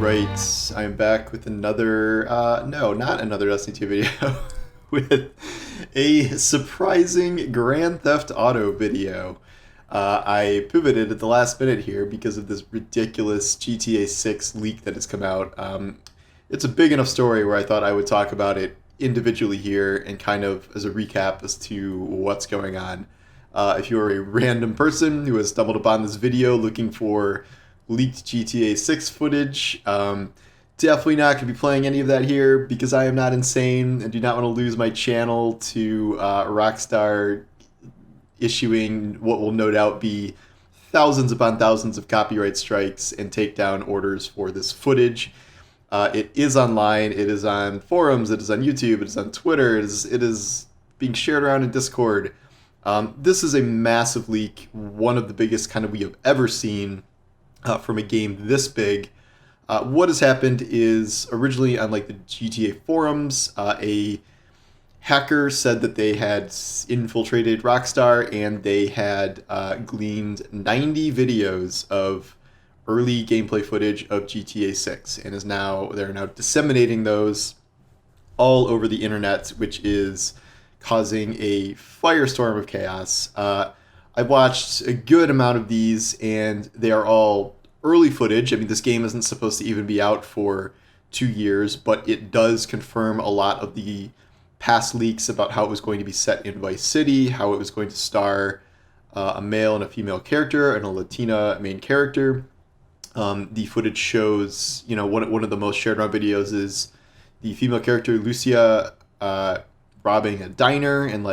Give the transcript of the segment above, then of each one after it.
Right, I'm back with another, no, not another Destiny 2 video, with a surprising Grand Theft Auto video. I pivoted at the last minute here because of this ridiculous GTA 6 leak that has come out. It's a big enough story where I thought I would talk about it individually here and kind of as a recap as to what's going on. If you're a random person who has stumbled upon this video looking for leaked GTA 6 footage, definitely not going to be playing any of that here because I am not insane and do not want to lose my channel to Rockstar issuing what will no doubt be thousands upon thousands of copyright strikes and takedown orders for this footage. It is online, it is on forums, it is on YouTube, it is on Twitter, it is being shared around in Discord. This is a massive leak, one of the biggest kind of we have ever seen from a game this big. What has happened is originally on like the GTA forums, a hacker said that they had infiltrated Rockstar and they had gleaned 90 videos of early gameplay footage of GTA 6 and they're now disseminating those all over the internet, which is causing a firestorm of chaos. I've watched a good amount of these, and they are all early footage. I mean, this game isn't supposed to even be out for 2 years, but it does confirm a lot of the past leaks about how it was going to be set in Vice City, how it was going to star a male and a female character and a Latina main character. The footage shows, one of the most shared around videos is the female character, Lucia, robbing a diner and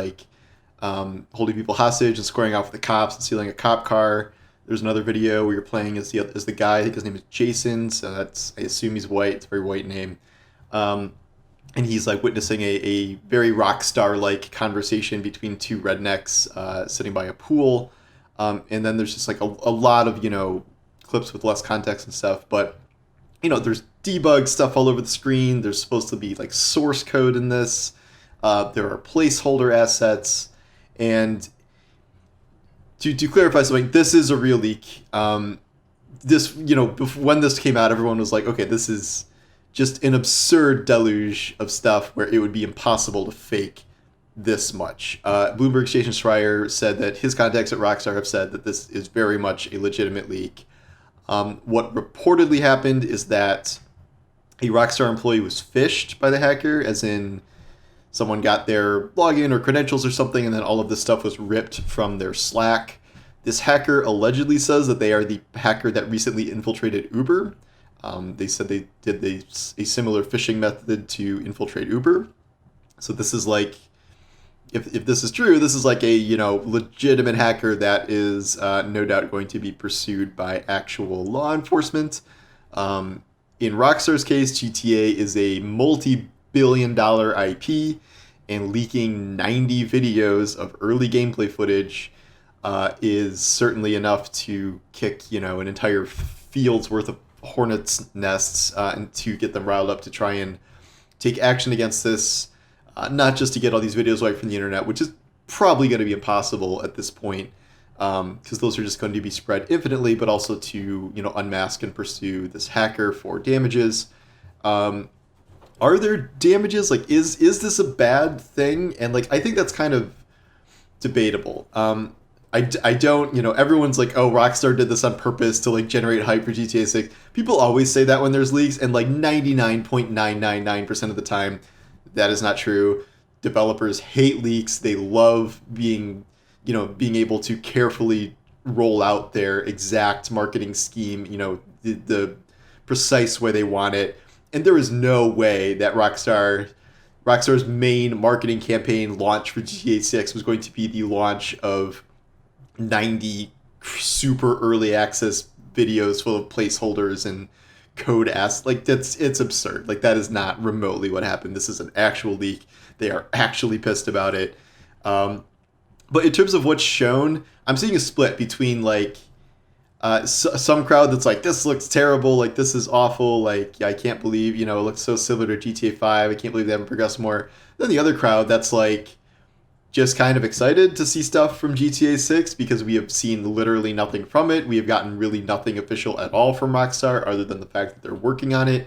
holding people hostage and squaring off with the cops and stealing a cop car. There's another video where you're playing as the guy. I think his name is Jason, so I assume he's white. It's a very white name, and he's witnessing a very Rockstar-like conversation between two rednecks sitting by a pool, and then there's just a lot of clips with less context and stuff. But there's debug stuff all over the screen. There's supposed to be source code in this. There are placeholder assets, and to clarify something, this is a real leak. This, when this came out, everyone was like, okay, this is just an absurd deluge of stuff where it would be impossible to fake this much. Bloomberg Station Schreier said that his contacts at Rockstar have said that this is very much a legitimate leak. What reportedly happened is that a Rockstar employee was phished by the hacker, as in someone got their login or credentials or something, and then all of this stuff was ripped from their Slack. This hacker allegedly says that they are the hacker that recently infiltrated Uber. They said they did a similar phishing method to infiltrate Uber. So this is if this is true, this is a legitimate hacker that is no doubt going to be pursued by actual law enforcement. In Rockstar's case, GTA is a multi-billion-dollar IP, and leaking 90 videos of early gameplay footage is certainly enough to kick an entire field's worth of hornets' nests and to get them riled up to try and take action against this. Not just to get all these videos away from the internet, which is probably going to be impossible at this point, because those are just going to be spread infinitely, but also to unmask and pursue this hacker for damages. Are there damages? Is this a bad thing? And I think that's kind of debatable. I don't, everyone's like, oh, Rockstar did this on purpose to generate hype for GTA 6. People always say that when there's leaks, and 99.999% of the time, that is not true. Developers hate leaks. They love being able to carefully roll out their exact marketing scheme, the precise way they want it. And there is no way that Rockstar's main marketing campaign launch for GTA 6 was going to be the launch of 90 super early access videos full of placeholders and code it's absurd. That is not remotely what happened. This is an actual leak. They are actually pissed about it. But in terms of what's shown, I'm seeing a split between some crowd that's this looks terrible, this is awful, I can't believe, it looks so similar to GTA 5, I can't believe they haven't progressed more. Then the other crowd that's just kind of excited to see stuff from GTA 6 because we have seen literally nothing from it. We have gotten really nothing official at all from Rockstar other than the fact that they're working on it.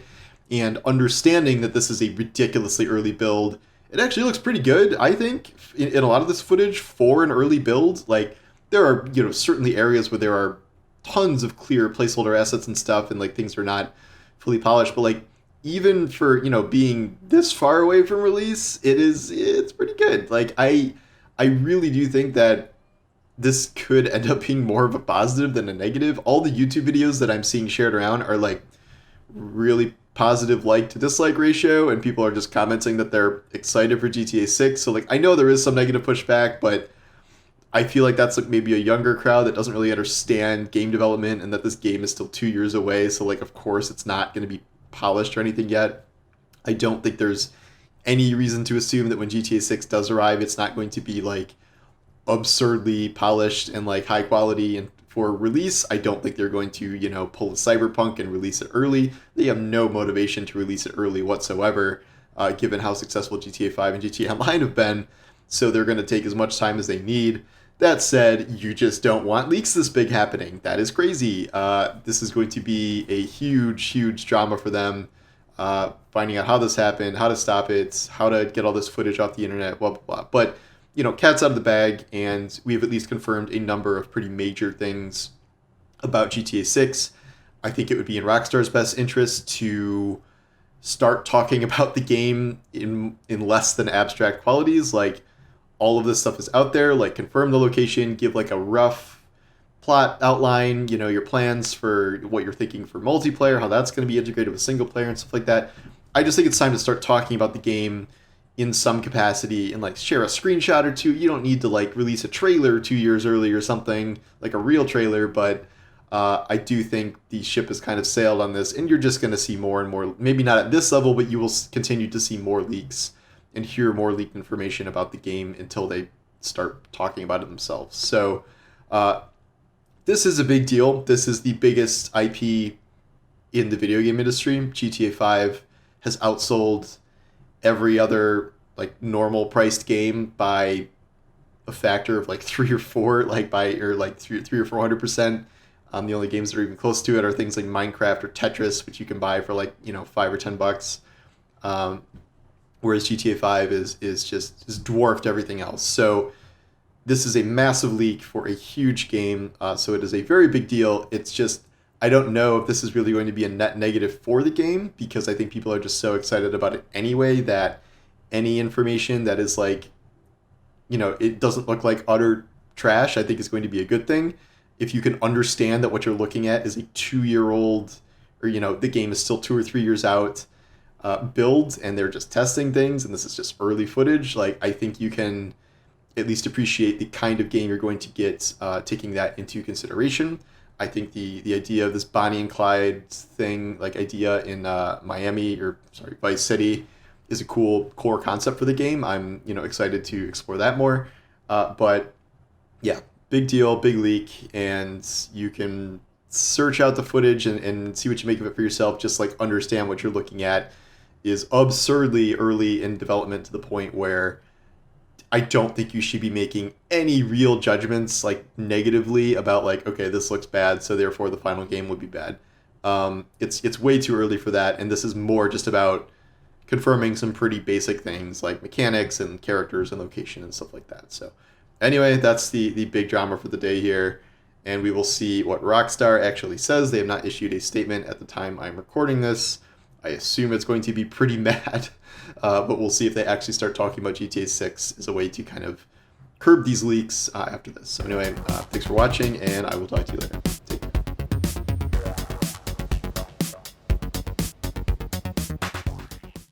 And understanding that this is a ridiculously early build, it actually looks pretty good, I think, in a lot of this footage for an early build. Like, there are, certainly areas where there are tons of clear placeholder assets and stuff, and like things are not fully polished, but like even for being this far away from release, it's pretty good. Like I really do think that this could end up being more of a positive than a negative. All the YouTube videos that I'm seeing shared around are like really positive like to dislike ratio, and people are just commenting that they're excited for GTA 6. So like I know there is some negative pushback, but I feel like that's like maybe a younger crowd that doesn't really understand game development, and that this game is still 2 years away. So like of course it's not going to be polished or anything yet. I don't think there's any reason to assume that when GTA 6 does arrive, it's not going to be like absurdly polished and like high quality and for release. I don't think they're going to, pull a Cyberpunk and release it early. They have no motivation to release it early whatsoever, given how successful GTA 5 and GTA Online have been. So they're going to take as much time as they need. That said, you just don't want leaks this big happening. That is crazy. This is going to be a huge, huge drama for them. Finding out how this happened, how to stop it, how to get all this footage off the internet, blah, blah, blah. But, cat's out of the bag, and we've at least confirmed a number of pretty major things about GTA 6. I think it would be in Rockstar's best interest to start talking about the game in less than abstract qualities. Like, all of this stuff is out there. Like, confirm the location, give like a rough plot outline, your plans for what you're thinking for multiplayer, how that's going to be integrated with single player and stuff like that. I just think it's time to start talking about the game in some capacity and like share a screenshot or two. You don't need to like release a trailer 2 years early or something, like a real trailer, but I do think the ship has kind of sailed on this, and you're just going to see more and more, maybe not at this level, but you will continue to see more leaks and hear more leaked information about the game until they start talking about it themselves. So this is a big deal. This is the biggest IP in the video game industry. GTA 5 has outsold every other like normal priced game by a factor of like 3 or 4, like by or like 3 or 400%. The only games that are even close to it are things like Minecraft or Tetris, which you can buy for like $5 or $10. Whereas GTA 5 is dwarfed everything else. So this is a massive leak for a huge game. So it is a very big deal. It's just, I don't know if this is really going to be a net negative for the game, because I think people are just so excited about it anyway that any information that is like, it doesn't look like utter trash, I think is going to be a good thing. If you can understand that what you're looking at is a 2-year-old, or, the game is still 2 or 3 years out, build, and they're just testing things, and this is just early footage, like I think you can at least appreciate the kind of game you're going to get, taking that into consideration. I think the idea of this Bonnie and Clyde thing, like idea in Vice City, is a cool core concept for the game. I'm excited to explore that more. But yeah, big deal, big leak, and you can search out the footage and see what you make of it for yourself. Just like understand what you're looking at is absurdly early in development, to the point where I don't think you should be making any real judgments like negatively about like, okay, this looks bad, so therefore the final game would be bad. It's way too early for that, and this is more just about confirming some pretty basic things like mechanics and characters and location and stuff like that. So anyway, that's the big drama for the day here, and we will see what Rockstar actually says. They have not issued a statement at the time I'm recording this. I assume it's going to be pretty mad, but we'll see if they actually start talking about GTA 6 as a way to kind of curb these leaks after this. So anyway, thanks for watching, and I will talk to you later.